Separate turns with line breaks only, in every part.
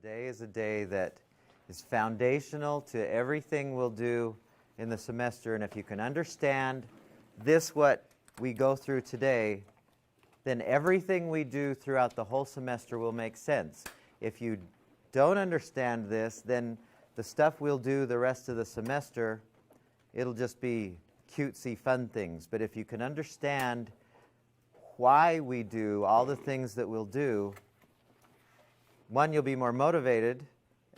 Today is a day that is foundational to everything we'll do in the semester, and if you can understand this, what we go through today, then everything we do throughout the whole semester will make sense. If you don't understand this, then the stuff we'll do the rest of the semester, it'll just be cutesy fun things. But if you can understand why we do all the things that we'll do, one, you'll be more motivated,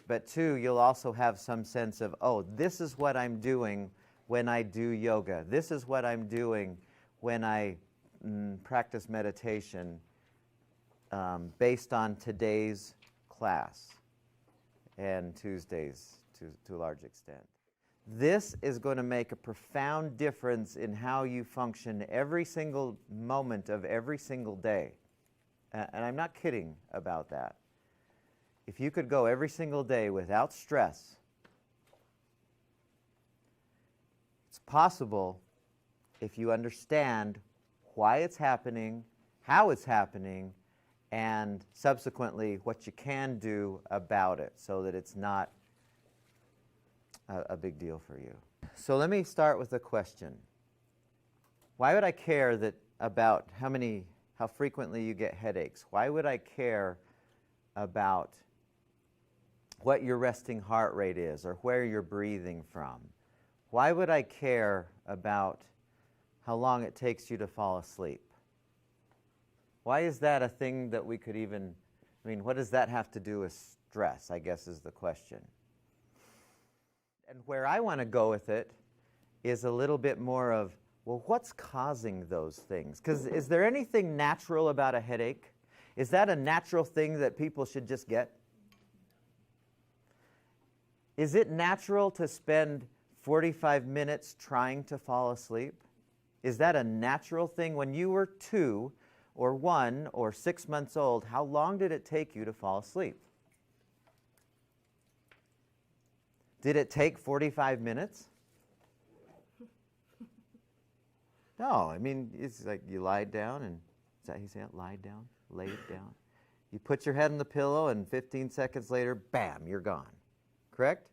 but two, you'll also have some sense of, oh, this is what I'm doing when I do yoga. This is what I'm doing when I practice meditation based on today's class and Tuesdays to a large extent. This is going to make a profound difference in how you function every single moment of every single day. And I'm not kidding about that. If you could go every single day without stress, it's possible if you understand why it's happening, how it's happening, and subsequently what you can do about it so that it's not a big deal for you. So let me start with a question. Why would I care about how frequently you get headaches? Why would I care about what your resting heart rate is or where you're breathing from? Why would I care about how long it takes you to fall asleep? Why is that a thing that we could even, what does that have to do with stress, I guess is the question. And where I want to go with it is a little bit more of, well, what's causing those things? Because is there anything natural about a headache? Is that a natural thing that people should just get? Is it natural to spend 45 minutes trying to fall asleep? Is that a natural thing? When you were 2 or 1 or 6 months old, how long did it take you to fall asleep? Did it take 45 minutes? No, it's like you lie down and, is that how you say it? Lie down, lay down. You put your head on the pillow and 15 seconds later, bam, you're gone. Correct?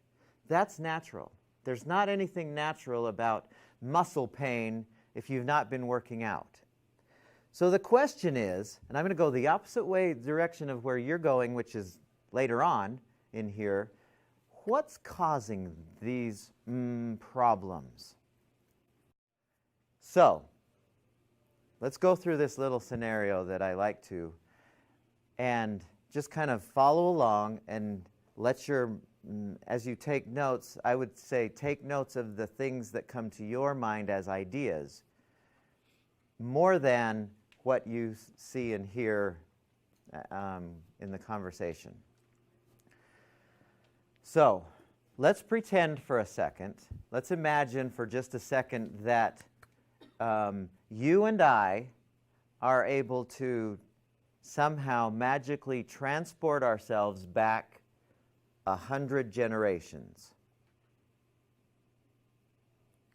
That's natural. There's not anything natural about muscle pain if you've not been working out. So the question is, and I'm going to go the opposite direction of where you're going, which is later on in here, what's causing these problems? So let's go through this little scenario that I like to, and just kind of follow along and as you take notes, I would say take notes of the things that come to your mind as ideas, more than what you see and hear in the conversation. So let's pretend for a second, let's imagine for just a second that you and I are able to somehow magically transport ourselves back 100 generations.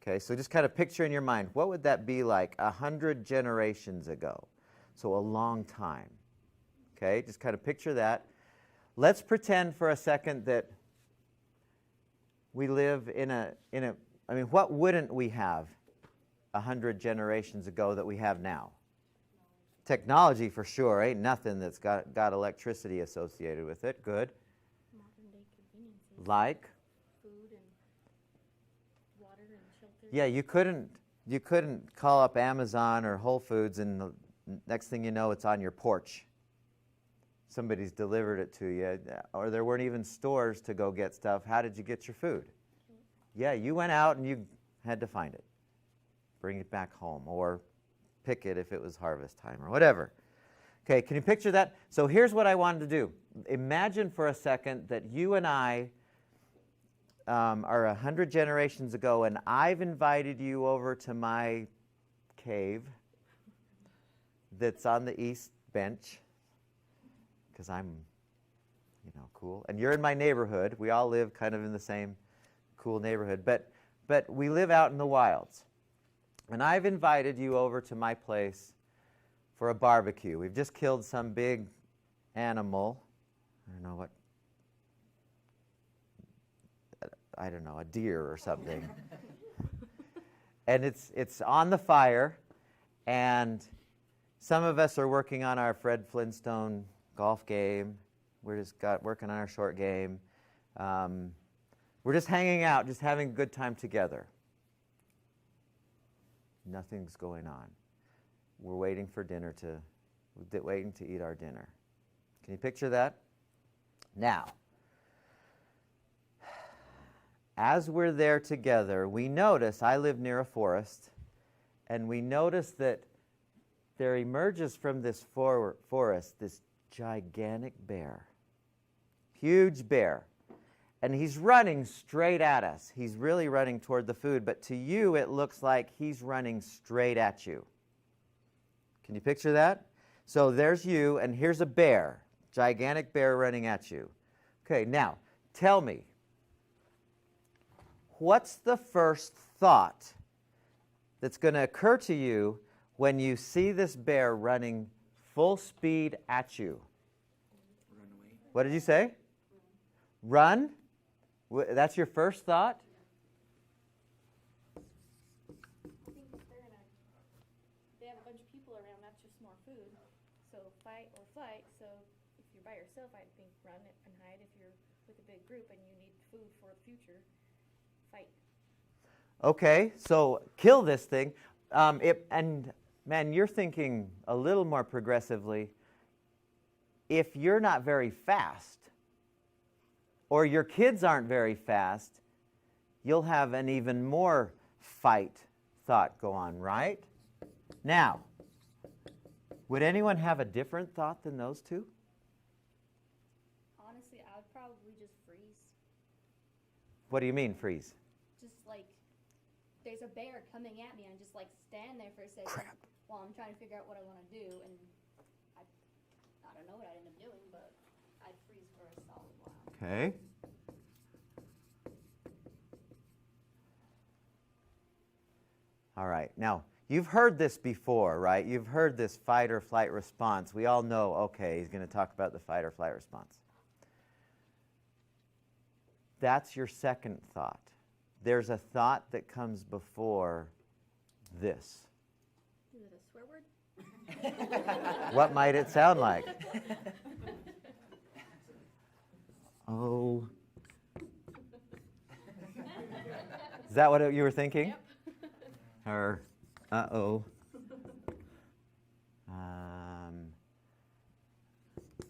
Okay, so just kind of picture in your mind, what would that be like 100 generations ago? So a long time. Okay, just kind of picture that. Let's pretend for a second that we live what wouldn't we have 100 generations ago that we have now? Technology for sure, ain't nothing that's got electricity associated with it. Good.
Modern day conveniences.
Like?
Food and water and shelter.
Yeah, you couldn't call up Amazon or Whole Foods and the next thing you know it's on your porch. Somebody's delivered it to you, or there weren't even stores to go get stuff. How did you get your food? Yeah, you went out and you had to find it. Bring it back home or pick it if it was harvest time or whatever. Okay, can you picture that? So here's what I wanted to do. Imagine for a second that you and I are 100 generations ago, and I've invited you over to my cave that's on the east bench, because I'm, cool. And you're in my neighborhood. We all live kind of in the same cool neighborhood, but we live out in the wilds. And I've invited you over to my place for a barbecue. We've just killed some big animal. I don't know what I don't know, a deer or something. And it's on the fire, and some of us are working on our Fred Flintstone golf game. We're just working on our short game. We're just hanging out, just having a good time together. Nothing's going on. We're waiting for waiting to eat our dinner. Can you picture that? Now, as we're there together, we notice, I live near a forest, and we notice that there emerges from this forest this gigantic bear. Huge bear. And he's running straight at us. He's really running toward the food, but to you it looks like he's running straight at you. Can you picture that? So there's you, and here's a bear, gigantic bear running at you. Okay, now, tell me, what's the first thought that's going to occur to you when you see this bear running full speed at you?
Run away.
What did you say? Run? That's your first thought?
I think if they have a bunch of people around, that's just more food. So fight or flight. So if you're by yourself, I think run and hide. If you're with a big group and you need food for the future, fight.
Okay, so kill this thing. And man, you're thinking a little more progressively. If you're not very fast, or your kids aren't very fast, you'll have an even more fight thought go on, right? Now, would anyone have a different thought than those two?
Honestly, I would probably just freeze.
What do you mean, freeze?
Just like there's a bear coming at me and just like stand there for a second
Crap.
while I'm trying to figure out what I want to do, and I don't know what I'd end up doing, but I'd freeze for a solid while.
Okay. All right. Now, you've heard this before, right? You've heard this fight or flight response. We all know, okay, he's going to talk about the fight or flight response. That's your second thought. There's a thought that comes before this.
Is it a swear word?
What might it sound like? Oh. Is that what you were thinking?
Yep.
Or, uh-oh.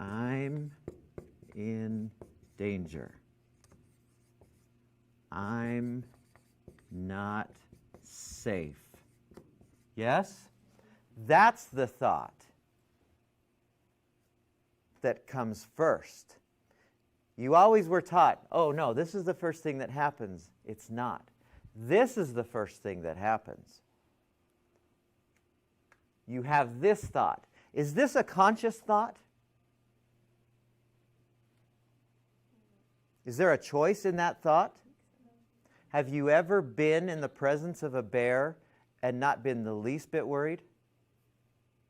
I'm in danger. I'm not safe. Yes? That's the thought that comes first. You always were taught, oh no, this is the first thing that happens. It's not. This is the first thing that happens. You have this thought. Is this a conscious thought? Is there a choice in that thought? Have you ever been in the presence of a bear and not been the least bit worried?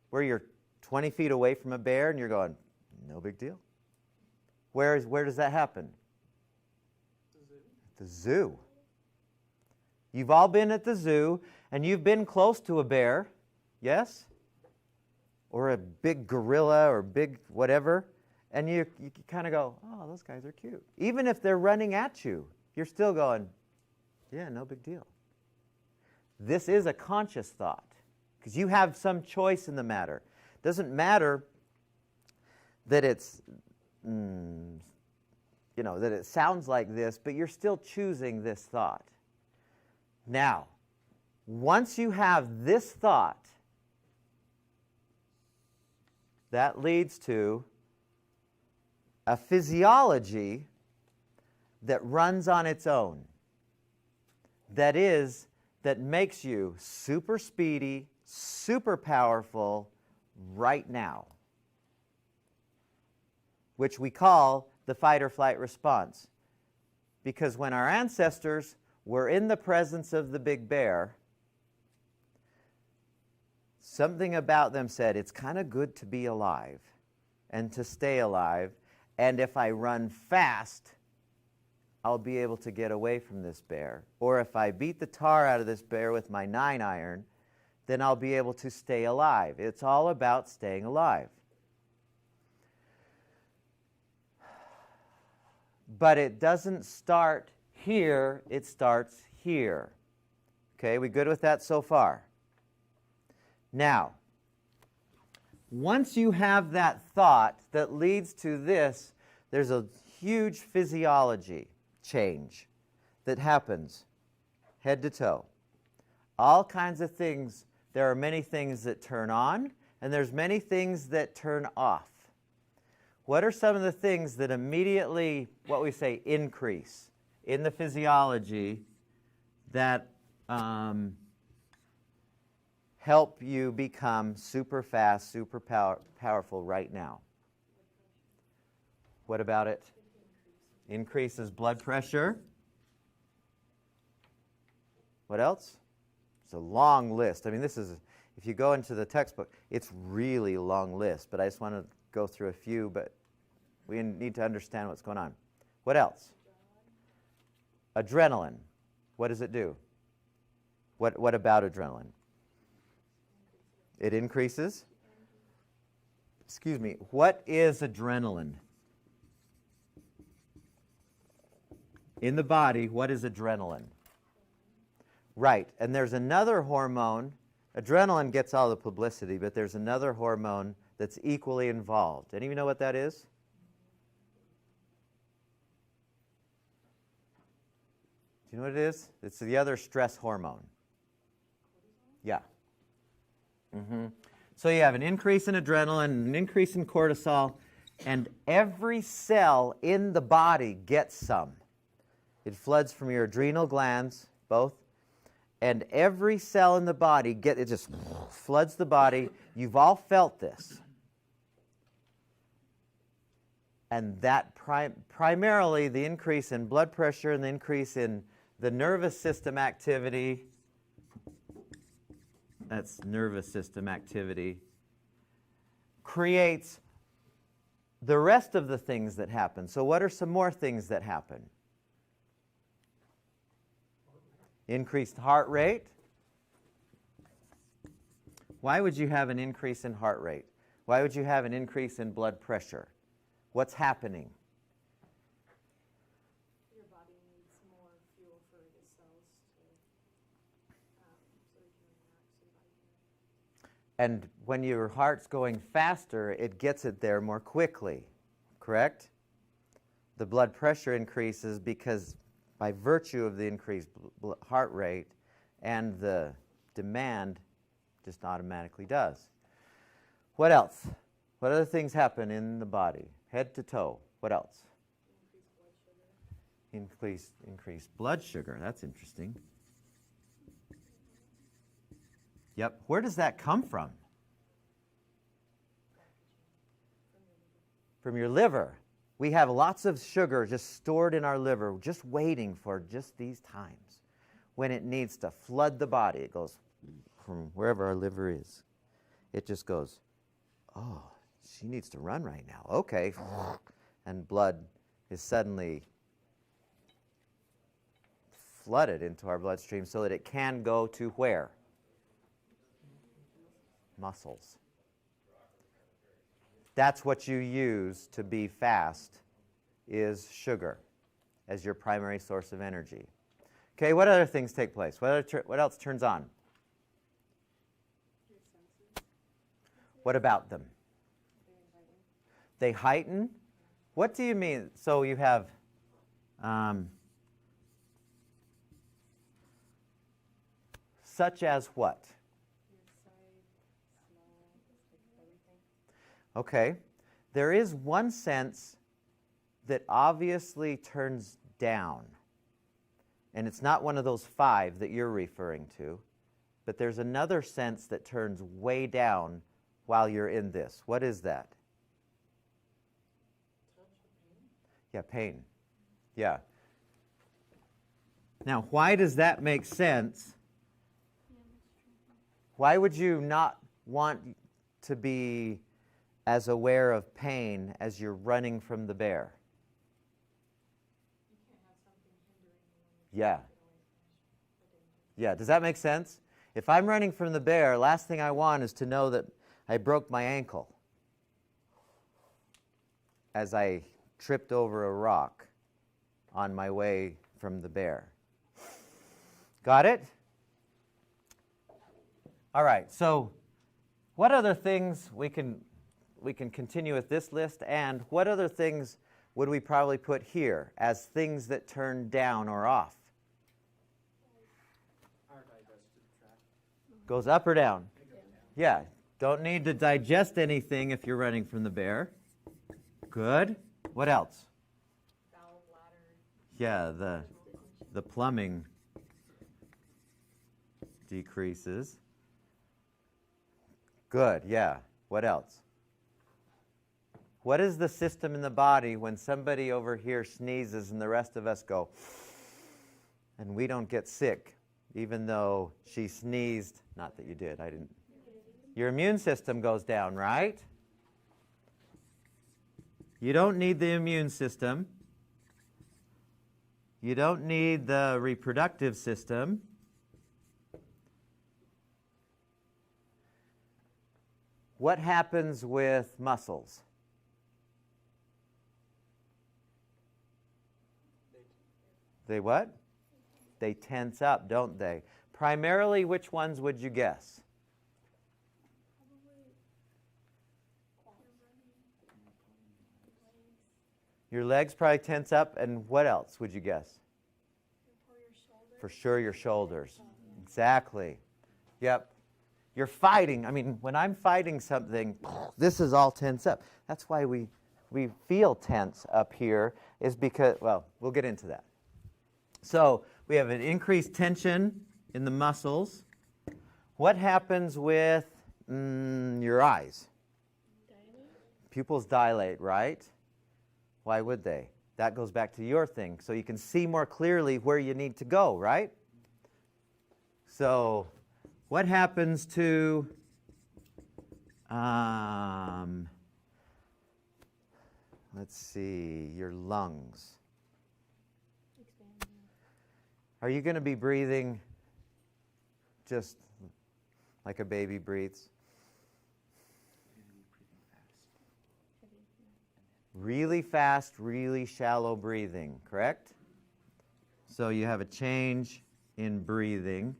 Where you're 20 feet away from a bear and you're going, no big deal. Where does that happen? The zoo. You've all been at the zoo, and you've been close to a bear, yes? Or a big gorilla or big whatever, and you kind of go, oh, those guys are cute. Even if they're running at you, you're still going, yeah, no big deal. This is a conscious thought, because you have some choice in the matter. It doesn't matter that it's that it sounds like this, but you're still choosing this thought. Now, once you have this thought, that leads to a physiology that runs on its own. That makes you super speedy, super powerful right now, which we call the fight or flight response. Because when our ancestors were in the presence of the big bear, something about them said, it's kind of good to be alive and to stay alive, and if I run fast, I'll be able to get away from this bear. Or if I beat the tar out of this bear with my 9-iron, then I'll be able to stay alive. It's all about staying alive. But it doesn't start here, it starts here. Okay, we good with that so far? Now, once you have that thought that leads to this, there's a huge physiology change that happens head to toe. All kinds of things. There are many things that turn on, and there's many things that turn off. What are some of the things that immediately, what we say, increase in the physiology that help you become super fast, super powerful right now? What about it? Increases blood pressure. What else? It's a long list. I mean, this is, if you go into the textbook, it's really a long list, but I just want to go through a few, but we need to understand what's going on. What else? Adrenaline. What does it do? What about adrenaline? It increases? Excuse me. What is adrenaline? In the body, what is adrenaline? Right. And there's another hormone. Adrenaline gets all the publicity, but there's another hormone that's equally involved. Any of you know what that is? Do you know what it is? It's the other stress hormone. Yeah. So you have an increase in adrenaline, an increase in cortisol, and every cell in the body gets some. It floods from your adrenal glands, both, and every cell in the body it just floods the body. You've all felt this. And that primarily the increase in blood pressure and the increase in the nervous system activity, that's nervous system activity, creates the rest of the things that happen. So what are some more things that happen? Increased heart rate. Why would you have an increase in heart rate? Why would you have an increase in blood pressure? What's happening?
Your body needs more fuel for the cells to, so you can relax your body.
And when your heart's going faster, it gets it there more quickly, correct? The blood pressure increases because by virtue of the increased heart rate, and the demand just automatically does. What else? What other things happen in the body? Head to toe. What else? Increased blood sugar. That's interesting. Yep. Where does that come from? From your liver. We have lots of sugar just stored in our liver, just waiting for just these times when it needs to flood the body. It goes from wherever our liver is. It just goes, oh, she needs to run right now. Okay. And blood is suddenly flooded into our bloodstream so that it can go to where? Muscles. That's what you use to be fast, is sugar as your primary source of energy. Okay, what other things take place? What else turns on? What about them? They heighten? What do you mean? So you have such as what? Okay. There is one sense that obviously turns down. And it's not one of those 5 that you're referring to, but there's another sense that turns way down while you're in this. What is that? Yeah, pain. Yeah. Now, why does that make sense? Why would you not want to be as aware of pain as you're running from the bear?
You can't have something
Yeah. Yeah, does that make sense? If I'm running from the bear, last thing I want is to know that I broke my ankle as I tripped over a rock on my way from the bear. Got it? All right, so what other things we can continue with this list, and what other things would we probably put here as things that turn down or off?
Our digestive tract.
Goes up or down? Yeah, don't need to digest anything if you're running from the bear. Good. What else?
Bowel, bladder.
Yeah, the plumbing decreases. Good, yeah. What else? What is the system in the body when somebody over here sneezes and the rest of us go, and we don't get sick, even though she sneezed? Not that you did, I didn't. Your immune system goes down, right? You don't need the immune system. You don't need the reproductive system. What happens with muscles? They what? They tense up, don't they? Primarily, which ones would you guess? Your legs probably tense up, and what else would you guess? For sure, your shoulders. Exactly. Yep. You're fighting. I mean, when I'm fighting something, this is all tense up. That's why we feel tense up here, is because, well, we'll get into that. So we have an increased tension in the muscles. What happens with your eyes?
Dilate.
Pupils dilate, right? Why would they? That goes back to your thing. So you can see more clearly where you need to go, right? So what happens to let's see, your lungs?
Expanding.
Are you going to be breathing just like a baby breathes?
Heavy.
Really fast, really shallow breathing, correct? So you have a change in breathing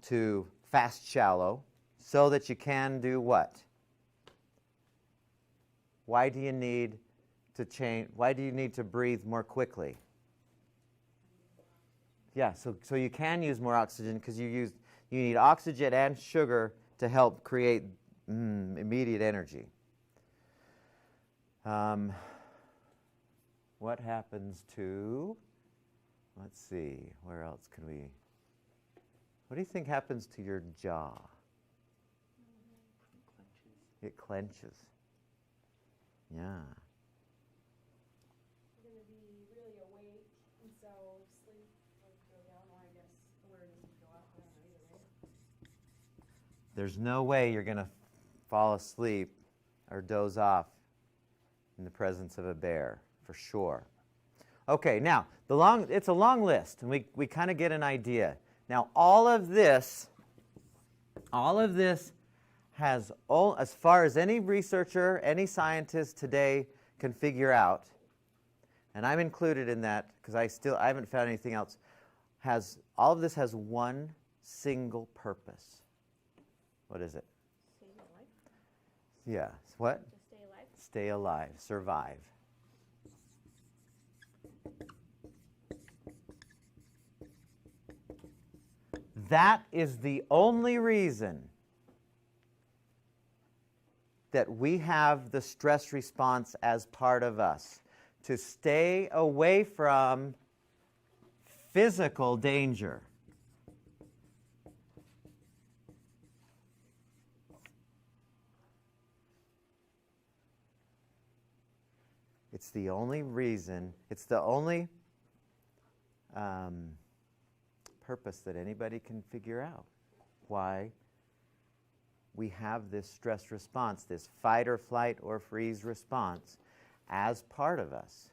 to fast, shallow, so that you can do what? Why do you need to change? Why do you need to breathe more quickly? Yeah, so you can use more oxygen because you need oxygen and sugar to help create immediate energy. What happens to, let's see, where else can we, what do you think happens to your jaw? It clenches. Yeah.
You're going to be really awake, and so sleep would go down, or I guess awareness would go up. I don't know, either way.
There's no way you're going to fall asleep or doze off in the presence of a bear, for sure. Okay, now, it's a long list, and we kind of get an idea. Now, all of this has, as far as any researcher, any scientist today can figure out, and I'm included in that because I haven't found anything else, all of this has one single purpose. What is it?
Stay alive.
Yeah. What?
Just stay alive.
Stay alive, survive. That is the only reason that we have the stress response as part of us, to stay away from physical danger. It's the only reason, it's the only purpose that anybody can figure out why we have this stress response, this fight or flight or freeze response. as part of us.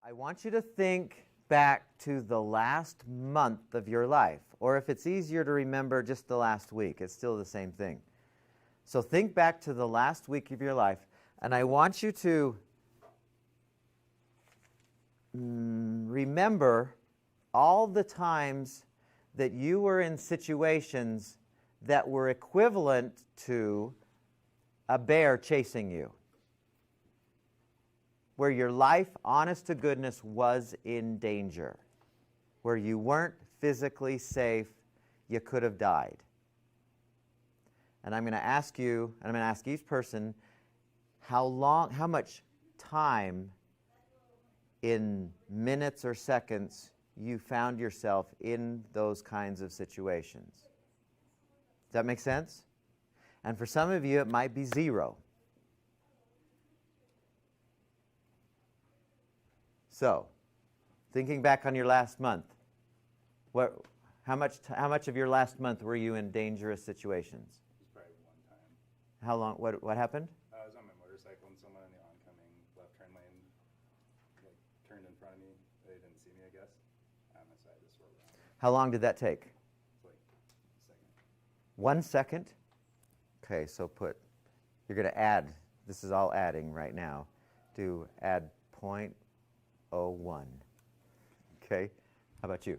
I want you to think back to the last month of your life, or if it's easier to remember, just the last week. It's still the same thing. So think back to the last week of your life, and I want you to remember all the times that you were in situations that were equivalent to a bear chasing you, where your life, honest to goodness, was in danger, where you weren't physically safe, you could have died. And I'm going to ask you, and I'm going to ask each person, how much time in minutes or seconds you found yourself in those kinds of situations. Does that make sense? And for some of you, it might be 0. So, thinking back on your last month, how much of your last month were you in dangerous situations?
It was probably one time.
How long? What happened?
I was on my motorcycle and someone in the oncoming left turn lane turned in front of me. They didn't see me, I guess. I decided to swerve around.
How long did that take?
It's like a second.
1 second? Okay, so you're going to add, this is all adding right now, do add 0.01. Okay, how about you?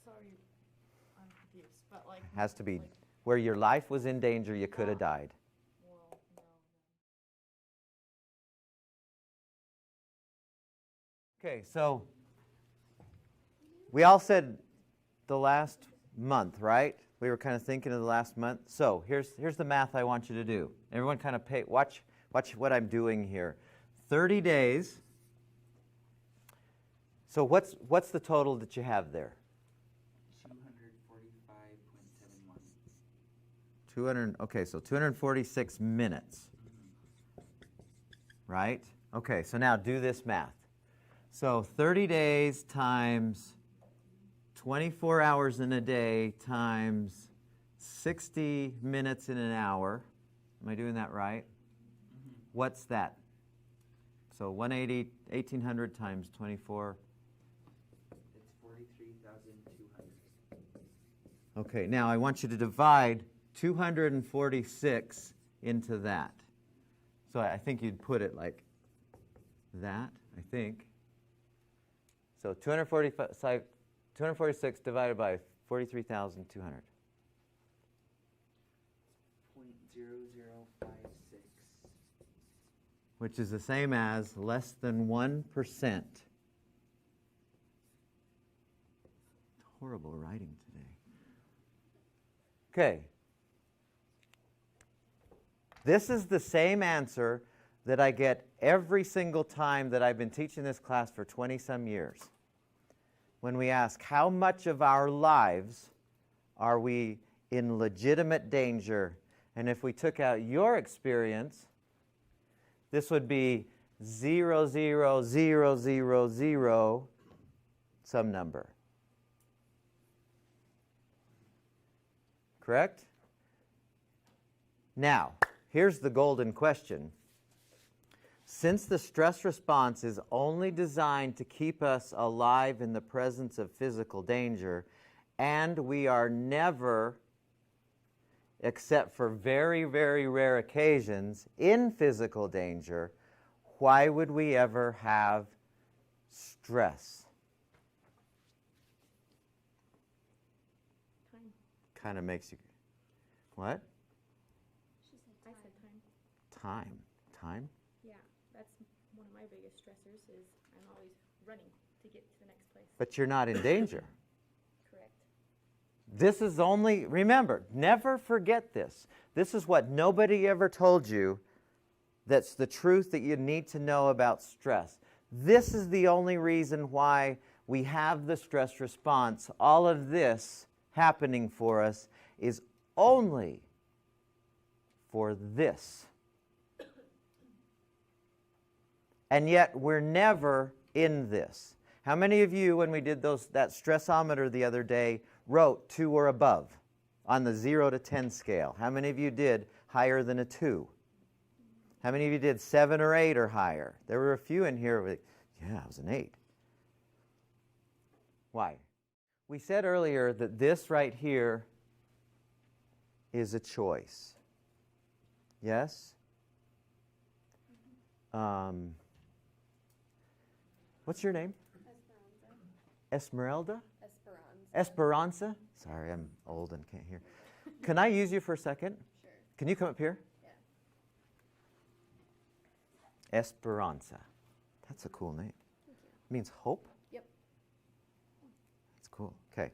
Sorry, I'm confused, but like.
Has to be where your life was in danger, you could have died.
Well, no.
Okay, so we all said the last month, right? We were kind of thinking of the last month. So here's the math I want you to do. Everyone kind of watch what I'm doing here. 30 days. So what's the total that you have there?
245.71.
Okay, so 246 minutes. Right? Okay, so now do this math. So 30 days times 24 hours in a day times 60 minutes in an hour. Am I doing that right? What's that? So 180, 1,800 times 24.
It's 43,200.
Okay, now I want you to divide 246 into that. So I think you'd put it like that, I think. So 246 divided by 43,200.
0.0056.
Which is the same as less than 1%. Horrible writing today. Okay. This is the same answer that I get every single time that I've been teaching this class for 20-some years. When we ask, how much of our lives are we in legitimate danger? And if we took out your experience, this would be 0.0000 some number. Correct? Now, here's the golden question. Since the stress response is only designed to keep us alive in the presence of physical danger, and we are never, except for very, very rare occasions, in physical danger, why would we ever have stress?
Time.
Kind of makes you, what?
I said time.
Time?
Yeah, that's one of my biggest stressors is I'm always running to get to the next place.
But you're not in danger.
Correct.
This is only, remember, never forget this. This is what nobody ever told you that's the truth that you need to know about stress. This is the only reason why we have the stress response. All of this happening for us is only for this. And yet we're never in this. How many of you, when we did that stressometer the other day, wrote 2 or above on the 0 to 10 scale? How many of you did higher than a 2? How many of you did 7 or 8 or higher? There were a few in here with, yeah, it was an 8. Why? We said earlier that this right here is a choice. Yes? What's your name? Esmeralda? Esperanza? Sorry, I'm old and can't hear. Can I use you for a second?
Sure.
Can you come up here?
Yeah.
Esperanza. That's a cool name. Means hope?
Yep.
That's cool. Okay.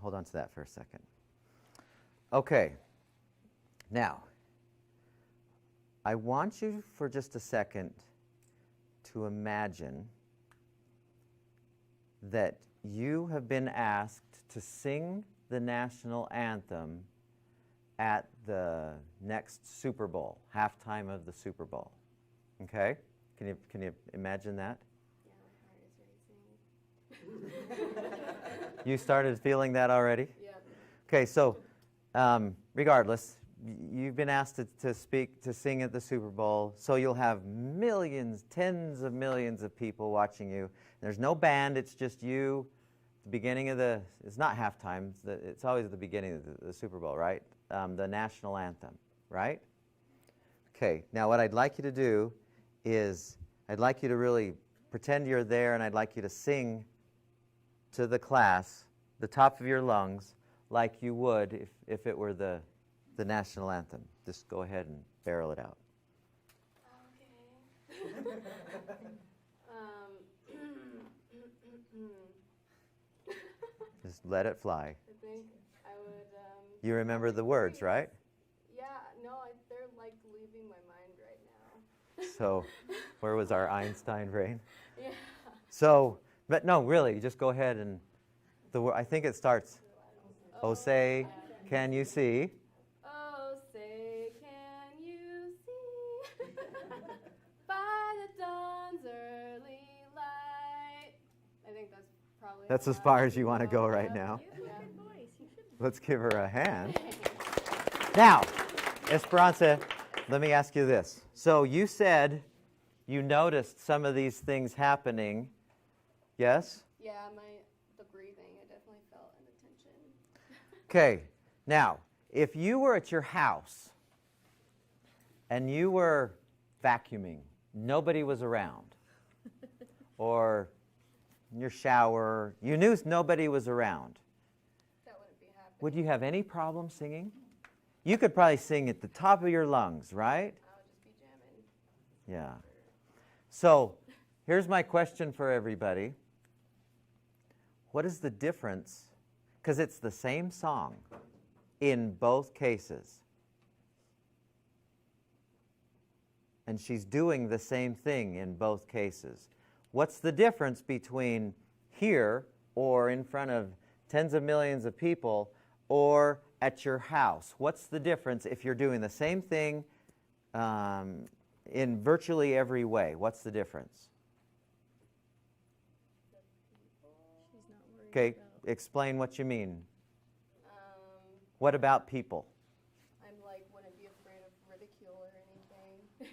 Hold on to that for a second. Okay. Now, I want you for just a second to imagine that you have been asked to sing the national anthem at the next Super Bowl, halftime of the Super Bowl. Okay? Can you imagine that?
Yeah, my heart is racing.
You started feeling that already?
Yep.
Okay, so regardless, you've been asked to sing at the Super Bowl, so you'll have millions, tens of millions of people watching you. There's no band, it's just you. The beginning of it's not halftime, it's always the beginning of the Super Bowl, right? The national anthem, right? Okay, now what I'd like you to do is, I'd like you to really pretend you're there, and I'd like you to sing to the class, the top of your lungs, like you would if it were the national anthem. Just go ahead and barrel it out.
Okay.
Just let it fly.
I think I would.
You remember the words, right?
Yeah, no, they're like leaving my mind right now.
So, where was our Einstein brain?
Yeah.
So, but no, really, just go ahead and I think it starts. Oh, say, can you see?
Oh, say, can you see by the dawn's early light? I think that's probably.
That's
how
as far
I
as you want to go right
yeah.
now.
You have a good voice. You should.
Let's give her a hand. Now, Esperanza, let me ask you this. So you said you noticed some of these things happening, yes?
Yeah, the breathing, I definitely felt an attention.
Okay, now, if you were at your house and you were vacuuming, nobody was around, or in your shower, you knew nobody was around,
That wouldn't be happening.
would you have any problem singing? You could probably sing at the top of your lungs, right?
I would just be jamming.
Yeah. So, here's my question for everybody. What is the difference? Because it's the same song in both cases. And she's doing the same thing in both cases. What's the difference between here or in front of tens of millions of people or at your house? What's the difference if you're doing the same thing in virtually every way? What's the difference?
She's not worried
Okay,
about.
explain what you mean.
Um,
What about people?
I'm like, wouldn't be afraid of ridicule or anything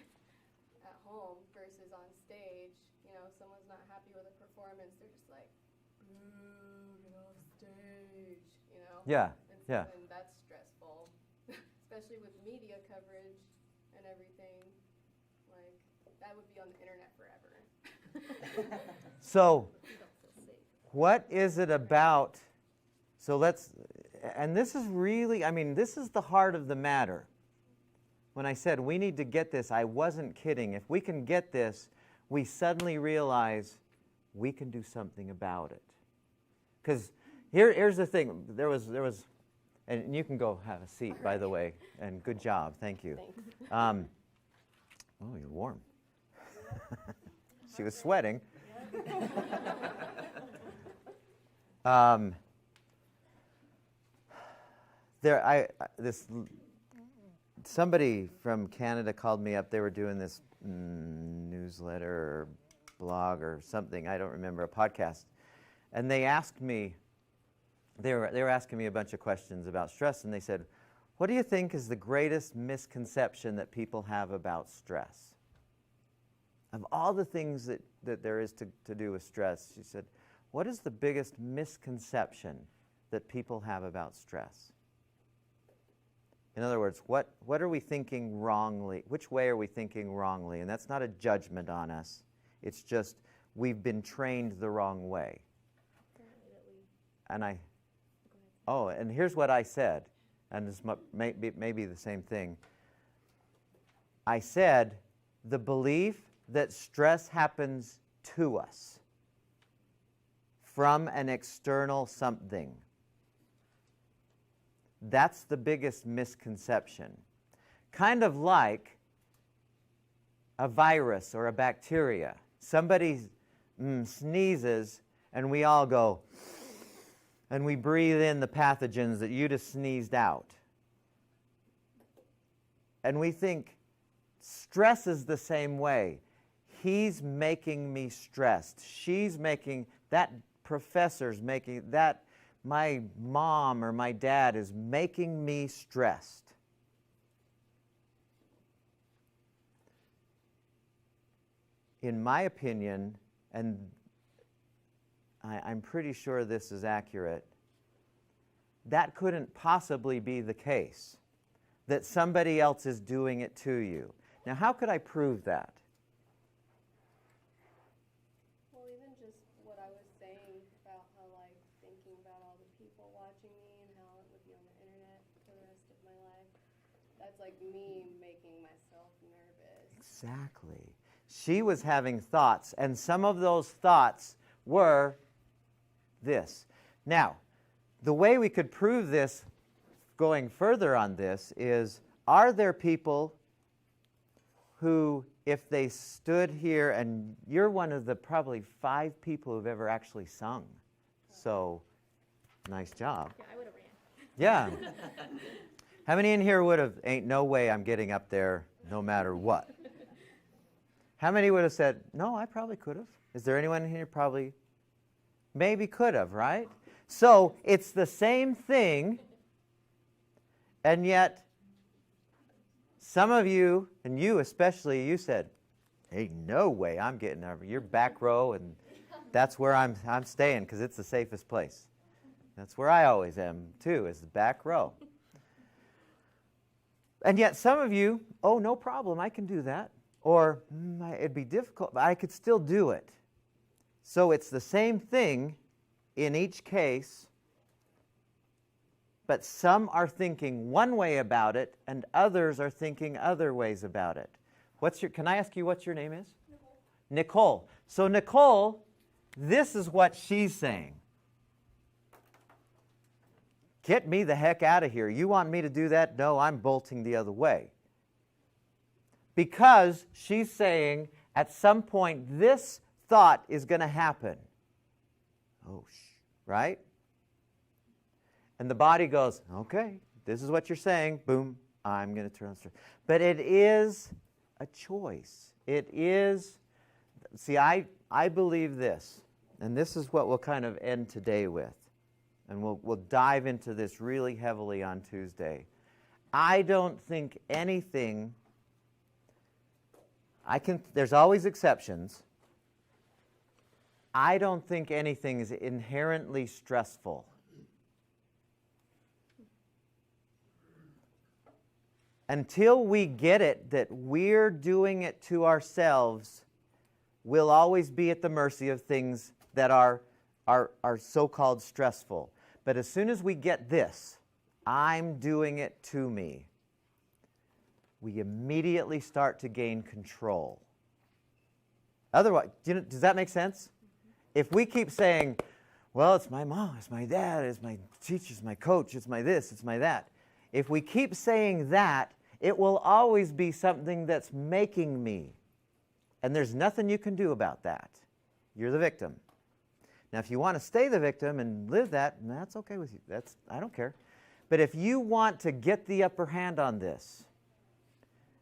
at home versus on stage. You know, if someone's not happy with a performance, they're just like, boo, get off stage, you know?
Yeah,
And
yeah.
And that's stressful, especially with media coverage and everything. Like, that would be on the internet forever.
So,
You don't feel safe.
what is it about? So and this is really, this is the heart of the matter. When I said we need to get this, I wasn't kidding. If we can get this, we suddenly realize we can do something about it. Because here's the thing. There was, and you can go have a seat, by the way, and good job. Thank you.
Thanks.
Oh, you're warm. She was sweating. Somebody from Canada called me up. They were doing this newsletter or blog or something. I don't remember, a podcast. And they asked me, they were asking me a bunch of questions about stress, and they said, what do you think is the greatest misconception that people have about stress? Of all the things that there is to do with stress, she said, what is the biggest misconception that people have about stress? In other words, what are we thinking wrongly? Which way are we thinking wrongly? And that's not a judgment on us. It's just we've been trained the wrong way. And and here's what I said, and this may be the same thing. I said, the belief that stress happens to us from an external something. That's the biggest misconception. Kind of like a virus or a bacteria. Somebody sneezes and we all go, and we breathe in the pathogens that you just sneezed out. And we think stress is the same way. He's making me stressed. She's making, that professor's making, that my mom or my dad is making me stressed. In my opinion, and I'm pretty sure this is accurate, that couldn't possibly be the case, that somebody else is doing it to you. Now, how could I prove that?
Well, even just what I was saying about how, like, thinking about all the people watching me and how it would be on the internet for the rest of my life, that's like me making myself nervous.
Exactly. She was having thoughts, and some of those thoughts were this. Now, the way we could prove this, going further on this, is, are there people who, if they stood here, and you're one of the probably 5 people who've ever actually sung, so nice job.
Yeah, I would have ran.
Yeah. How many in here would have, ain't no way I'm getting up there no matter what? How many would have said, no, I probably could have? Is there anyone in here probably, maybe could have, right? So it's the same thing, and yet some of you, and you especially, you said, hey, no way I'm getting over. You're back row, and that's where I'm staying because it's the safest place. That's where I always am, too, is the back row. And yet some of you, oh, no problem, I can do that. Or, it'd be difficult, but I could still do it. So it's the same thing in each case, but some are thinking one way about it, and others are thinking other ways about it. Can I ask you what your name is? Nicole. So Nicole, this is what she's saying. Get me the heck out of here. You want me to do that? No, I'm bolting the other way. Because she's saying, at some point, this thought is going to happen. Oh, right? And the body goes, okay, this is what you're saying. Boom, I'm going to turn on stress. But it is a choice. It is, see, I believe this, and this is what we'll kind of end today with. And we'll dive into this really heavily on Tuesday. I don't think anything, there's always exceptions. I don't think anything is inherently stressful. Until we get it that we're doing it to ourselves, we'll always be at the mercy of things that are so-called stressful. But as soon as we get this, I'm doing it to me, we immediately start to gain control. Otherwise, does that make sense? If we keep saying, well, it's my mom, it's my dad, it's my teacher, it's my coach, it's my this, it's my that. If we keep saying that, it will always be something that's making me. And there's nothing you can do about that. You're the victim. Now, if you want to stay the victim and live that, that's okay with you. I don't care. But if you want to get the upper hand on this,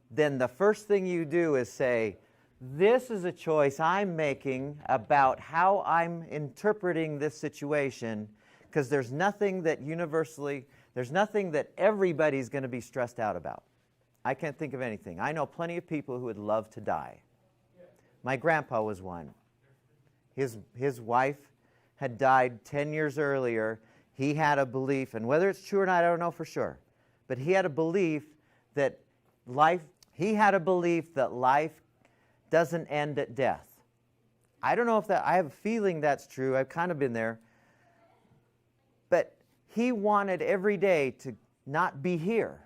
then the first thing you do is say, this is a choice I'm making about how I'm interpreting this situation, Because there's nothing that everybody's going to be stressed out about. I can't think of anything. I know plenty of people who would love to die. My grandpa was one. His wife had died 10 years earlier. He had a belief, and whether it's true or not, I don't know for sure, but he had a belief that life doesn't end at death. I don't know if that, I have a feeling that's true. I've kind of been there. But he wanted every day to not be here.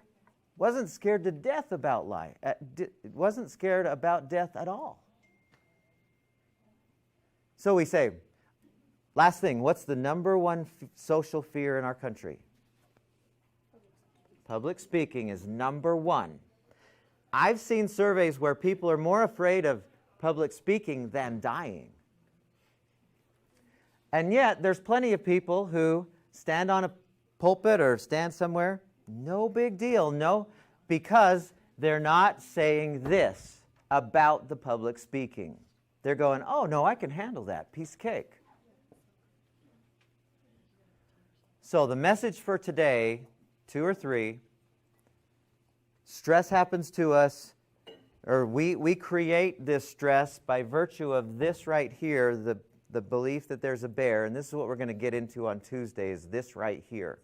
Wasn't scared to death about life. Wasn't scared about death at all. So we say, last thing, what's the number one social fear in our country? Public speaking is number one. I've seen surveys where people are more afraid of public speaking than dying. And yet, there's plenty of people who stand on a pulpit or stand somewhere, no big deal, no, because they're not saying this about the public speaking. They're going, oh, no, I can handle that, piece of cake. So the message for today, 2 or 3, stress happens to us, or we create this stress by virtue of this right here, the belief that there's a bear, and this is what we're going to get into on Tuesday, is this right here.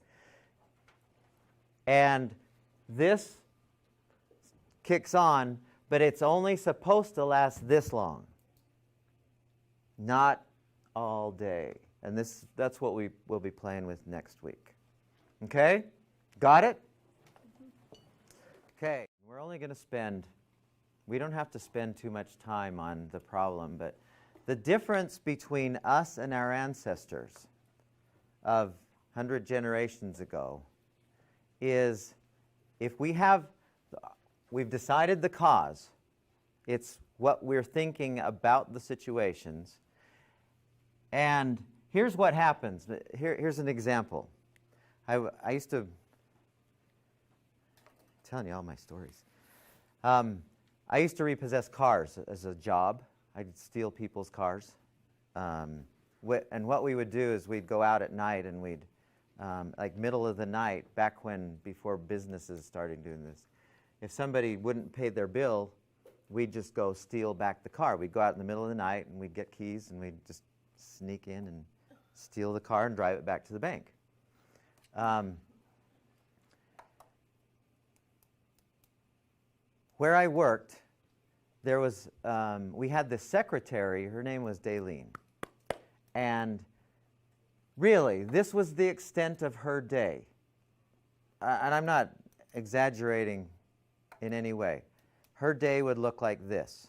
And this kicks on, but it's only supposed to last this long. Not all day. And that's what we will be playing with next week. Okay? Got it? Okay. We're only going to we don't have to spend too much time on the problem, but the difference between us and our ancestors of 100 generations ago is if we've decided the cause, it's what we're thinking about the situations, and here's what happens. Here's an example. I used to, I'm telling you all my stories. I used to repossess cars as a job. I'd steal people's cars. And what we would do is we'd go out at night and we'd, like middle of the night, before businesses started doing this, if somebody wouldn't pay their bill, we'd just go steal back the car. We'd go out in the middle of the night and we'd get keys and we'd just sneak in and steal the car and drive it back to the bank. Where I worked, there was, we had this secretary, her name was Daleen. And really, this was the extent of her day. And I'm not exaggerating in any way. Her day would look like this.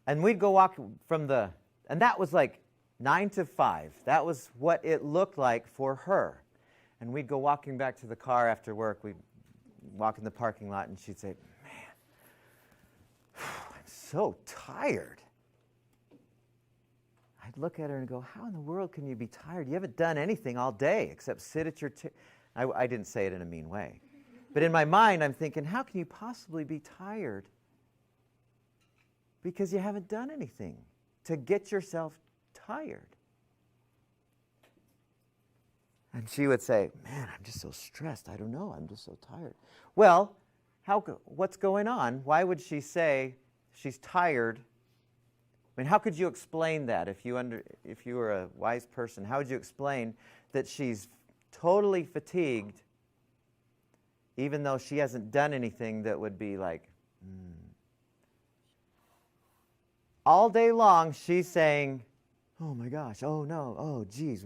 And we'd go walk and that was like 9 to 5. That was what it looked like for her. And we'd go walking back to the car after work. We'd walk in the parking lot, and she'd say, man, I'm so tired. I'd look at her and go, how in the world can you be tired? You haven't done anything all day except sit at your I didn't say it in a mean way. But in my mind, I'm thinking, how can you possibly be tired? Because you haven't done anything to get yourself tired. And she would say, man, I'm just so stressed. I don't know. I'm just so tired. Well, what's going on? Why would she say she's tired? I mean, how could you explain that if you were a wise person? How would you explain that she's totally fatigued even though she hasn't done anything that would be like, All day long, she's saying, oh my gosh, oh no, oh geez.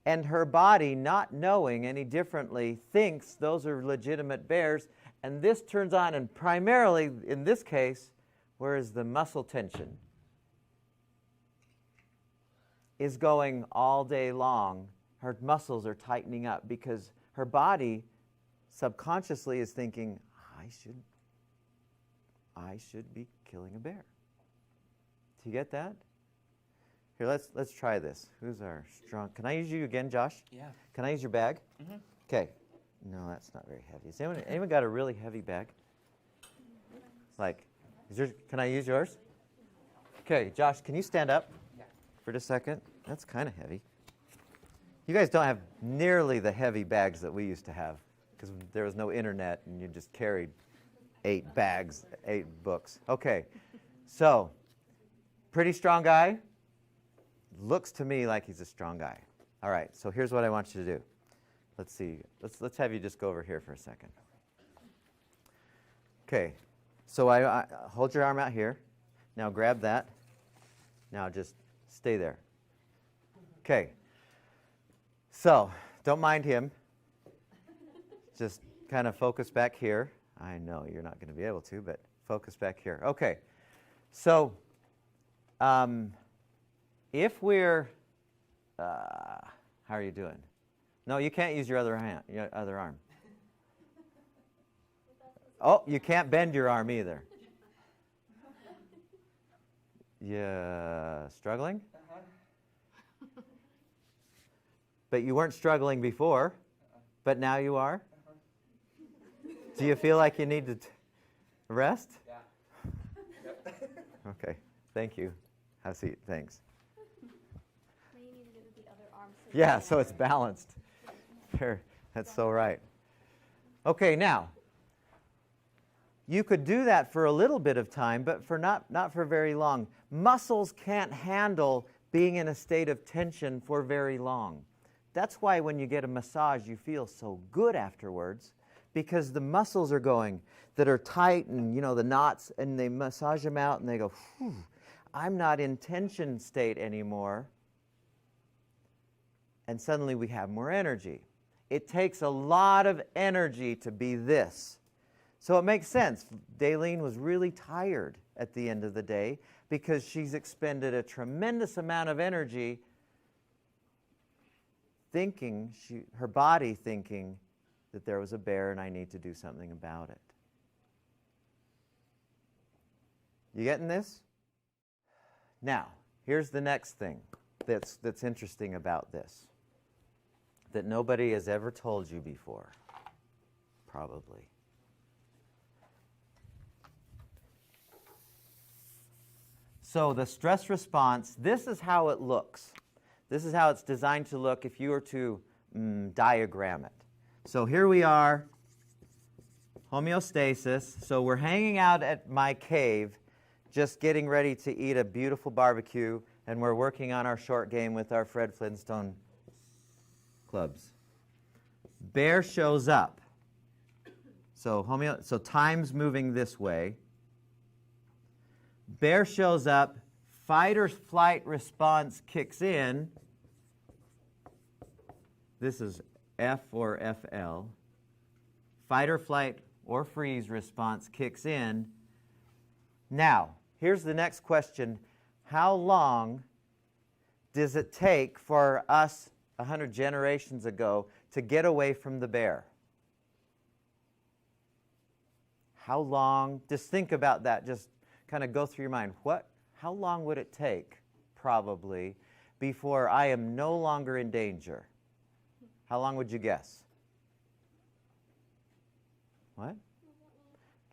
And her body, not knowing any differently, thinks those are legitimate bears, and this turns on, and primarily, in this case, where is the muscle tension? Is going all day long. Her muscles are tightening up because her body subconsciously is thinking, I should be killing a bear. Do you get that? Here, let's try this. Who's our strong? Can I use you again, Josh?
Yeah.
Can I use your bag? Okay. No, that's not very heavy. Has anyone got a really heavy bag? Like, can I use yours? Okay, Josh, can you stand up for just a second? That's kind of heavy. You guys don't have nearly the heavy bags that we used to have because there was no internet and you just carried 8 bags, 8 books. Okay, so pretty strong guy. Looks to me like he's a strong guy. All right, so here's what I want you to do. Let's see. Let's have you just go over here for a second. Okay, so I hold your arm out here. Now grab that. Now just stay there. Okay. So don't mind him. Just kind of focus back here. I know you're not going to be able to, but focus back here. Okay. So if we're, how are you doing? No, you can't use your other hand, your other arm. Oh, you can't bend your arm either. Yeah, struggling? But you weren't struggling before, but now you are? Do you feel like you need to rest?
Yeah.
Okay, thank you. Have a seat, thanks.
Maybe you need to do it with the other arm.
Yeah, so it's balanced. There, that's so right. Okay, now, you could do that for a little bit of time, but for not for very long. Muscles can't handle being in a state of tension for very long. That's why when you get a massage, you feel so good afterwards, because the muscles are going that are tight and, you know, the knots, and they massage them out and they go, whew, I'm not in tension state anymore. And suddenly we have more energy. It takes a lot of energy to be this. So it makes sense. Daleen was really tired at the end of the day because she's expended a tremendous amount of energy thinking, her body thinking that there was a bear and I need to do something about it. You getting this? Now, here's the next thing that's interesting about this, that nobody has ever told you before, probably. So the stress response, this is how it looks. This is how it's designed to look if you were to diagram it. So here we are, homeostasis. So we're hanging out at my cave, just getting ready to eat a beautiful barbecue, and we're working on our short game with our Fred Flintstone clubs. Bear shows up. So time's moving this way. Bear shows up, fight or flight response kicks in. This is F or FL. Fight or flight or freeze response kicks in. Now, here's the next question. How long does it take for us 100 generations ago to get away from the bear? How long? Just think about that. Just kind of go through your mind. How long would it take, probably, before I am no longer in danger? How long would you guess? What?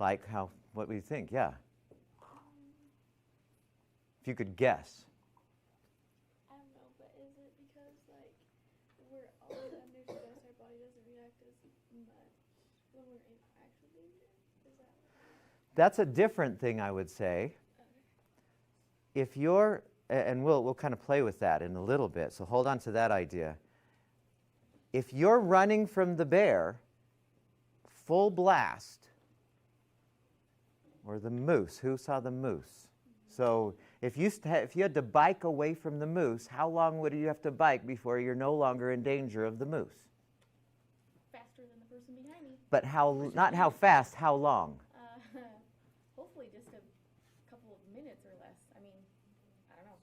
Like what would you think? Yeah. If you could guess.
I don't know, but is it because, like, we're always under stress, our body doesn't react as much when we're in actual danger? Is that?
That's a different thing, I would say. If you're, and we'll kind of play with that in a little bit, so hold on to that idea. If you're running from the bear, full blast, or the moose, who saw the moose? So if you had to bike away from the moose, how long would you have to bike before you're no longer in danger of the moose?
Faster than the person behind me.
But not how fast, how long?
Hopefully just a couple of minutes or less. I mean, I don't know.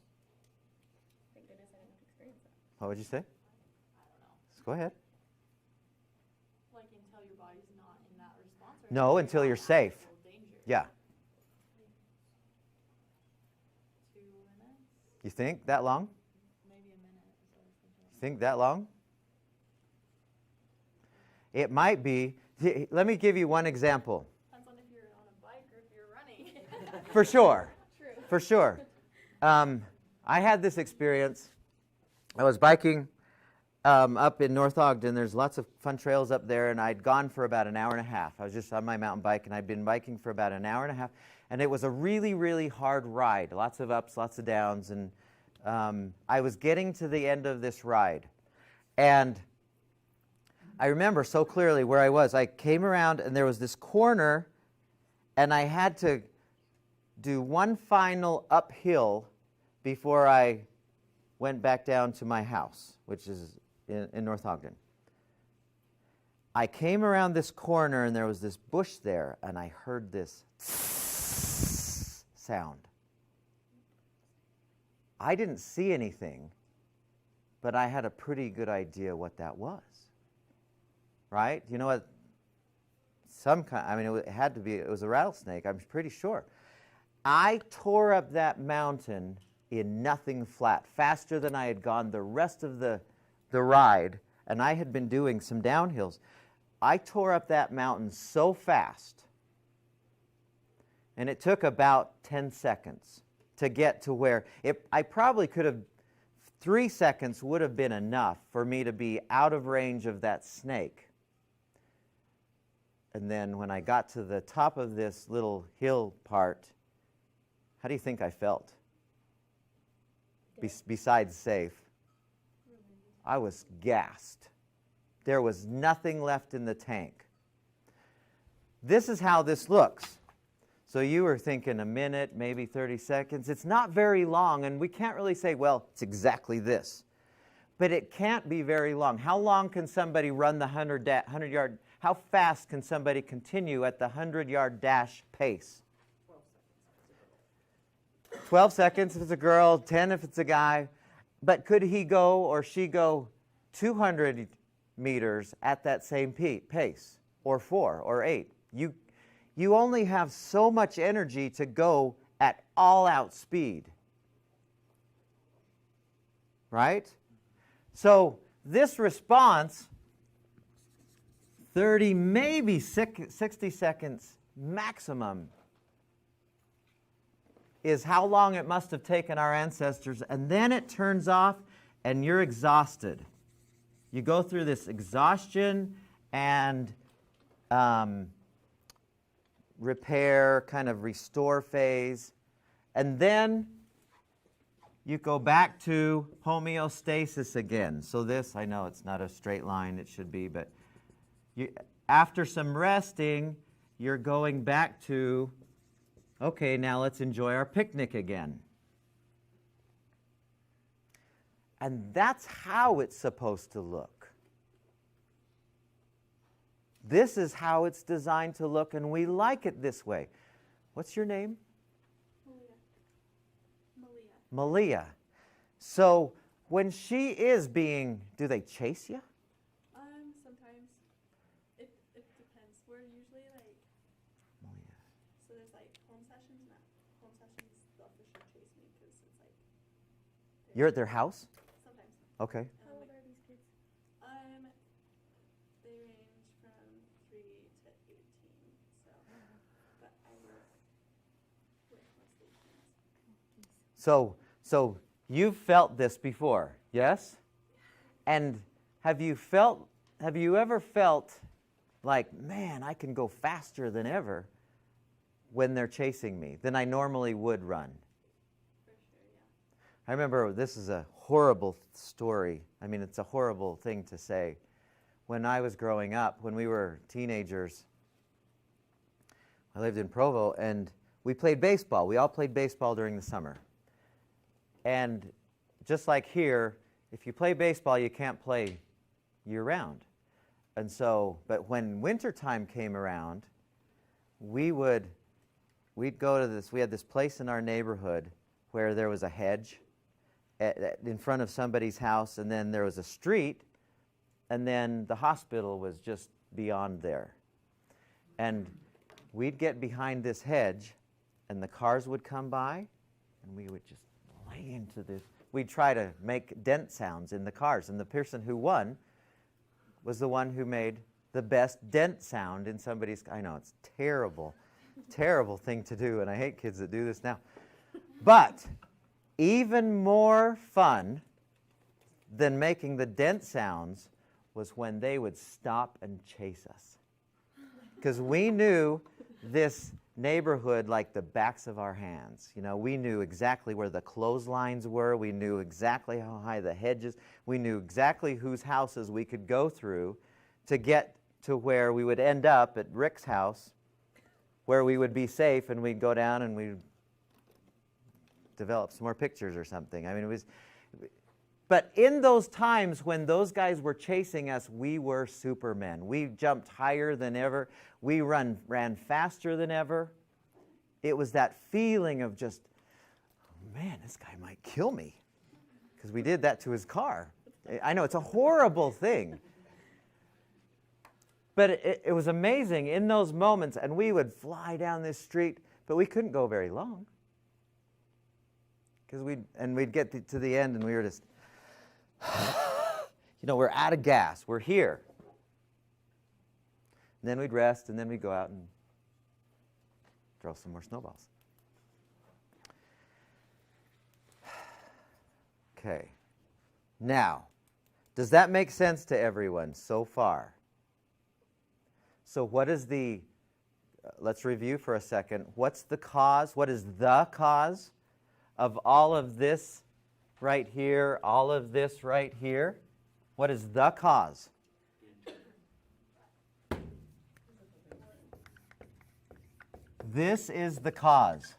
Thank goodness I didn't have to experience that.
What would you say?
I don't know.
Go ahead.
Like until your body's not in that response? Or
No, until you're safe.
Danger?
Yeah.
2 minutes?
You think that long?
Maybe a minute is what I was thinking.
You think that long? It might be. Let me give you one example.
Depends on if you're on a bike or if you're running.
For sure.
True.
For sure. I had this experience. I was biking up in North Ogden. There's lots of fun trails up there, and I'd gone for about an hour and a half. I was just on my mountain bike, and I'd been biking for about an hour and a half, and it was a really, really hard ride. Lots of ups, lots of downs, and I was getting to the end of this ride, and I remember so clearly where I was. I came around, and there was this corner, and I had to do one final uphill before I went back down to my house, which is in North Ogden. I came around this corner, and there was this bush there, and I heard this sound. I didn't see anything, but I had a pretty good idea what that was. Right? You know what? Some kind, I mean, it had to be, it was a rattlesnake, I'm pretty sure. I tore up that mountain in nothing flat, faster than I had gone the rest of the ride, and I had been doing some downhills. I tore up that mountain so fast, and it took about 10 seconds to get to where, I probably could have, 3 seconds would have been enough for me to be out of range of that snake. And then when I got to the top of this little hill part, how do you think I felt? Besides safe, I was gassed. There was nothing left in the tank. This is how this looks. So you were thinking a minute, maybe 30 seconds. It's not very long, and we can't really say, well, it's exactly this. But it can't be very long. How long can somebody run the 100-yard? How fast can somebody continue at the 100-yard dash pace? 12 seconds if it's a girl, 10 if it's a guy. But could he go or she go 200 meters at that same pace, or 4 or 8? You only have so much energy to go at all-out speed. Right? So this response, 30, maybe 60 seconds maximum, is how long it must have taken our ancestors, and then it turns off and you're exhausted. You go through this exhaustion and repair, kind of restore phase, and then you go back to homeostasis again. So this, I know it's not a straight line, it should be, but after some resting, you're going back to, okay, now let's enjoy our picnic again. And that's how it's supposed to look. This is how it's designed to look, and we like it this way. What's your name? Malia. So when she is being, do they chase you?
Sometimes. It depends. We're usually like,
Malia.
so there's like home sessions, and at home sessions they'll for sure chase me because it's like.
You're at their house?
Sometimes.
Okay.
And
How
I'm
old
like,
are these kids?
they range from 3 to 18, so, but I work with mostly teens.
So you've felt this before, yes? And have you ever felt like, man, I can go faster than ever when they're chasing me, than I normally would run?
For sure, yeah.
I remember, this is a horrible story. I mean, it's a horrible thing to say. When I was growing up, when we were teenagers, I lived in Provo, and we played baseball. We all played baseball during the summer. And just like here, if you play baseball, you can't play year-round. And so, but when wintertime came around, we'd go to this, we had this place in our neighborhood where there was a hedge in front of somebody's house, and then there was a street, and then the hospital was just beyond there. And we'd get behind this hedge, and the cars would come by, and we would just way into this. We'd try to make dent sounds in the cars, and the person who won was the one who made the best dent sound in somebody's. I know it's terrible, terrible thing to do, and I hate kids that do this now. But even more fun than making the dent sounds was when they would stop and chase us. Because we knew this neighborhood like the backs of our hands. You know, we knew exactly where the clotheslines were. We knew exactly how high the hedges. We knew exactly whose houses we could go through to get to where we would end up at Rick's house, where we would be safe, and we'd go down and we'd develop some more pictures or something. I mean, it was. But in those times when those guys were chasing us, we were supermen. We jumped higher than ever. We ran faster than ever. It was that feeling of just, oh man, this guy might kill me. Because we did that to his car. I know, it's a horrible thing. But it was amazing in those moments, and we would fly down this street, but we couldn't go very long. Because we'd get to the end, and we were just, you know, we're out of gas. We're here. And then we'd rest, and then we'd go out and throw some more snowballs. Okay. Now, does that make sense to everyone so far? So what is the, let's review for a second. What's the cause? What is the cause of all of this right here, all of this right here? What is the cause? This is the cause.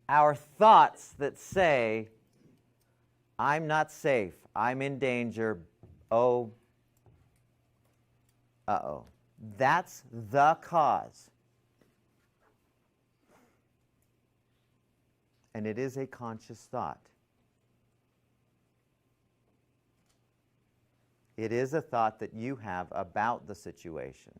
Our thoughts that say, I'm not safe, I'm in danger, oh, uh-oh. That's the cause. And it is a conscious thought. It is a thought that you have about the situation.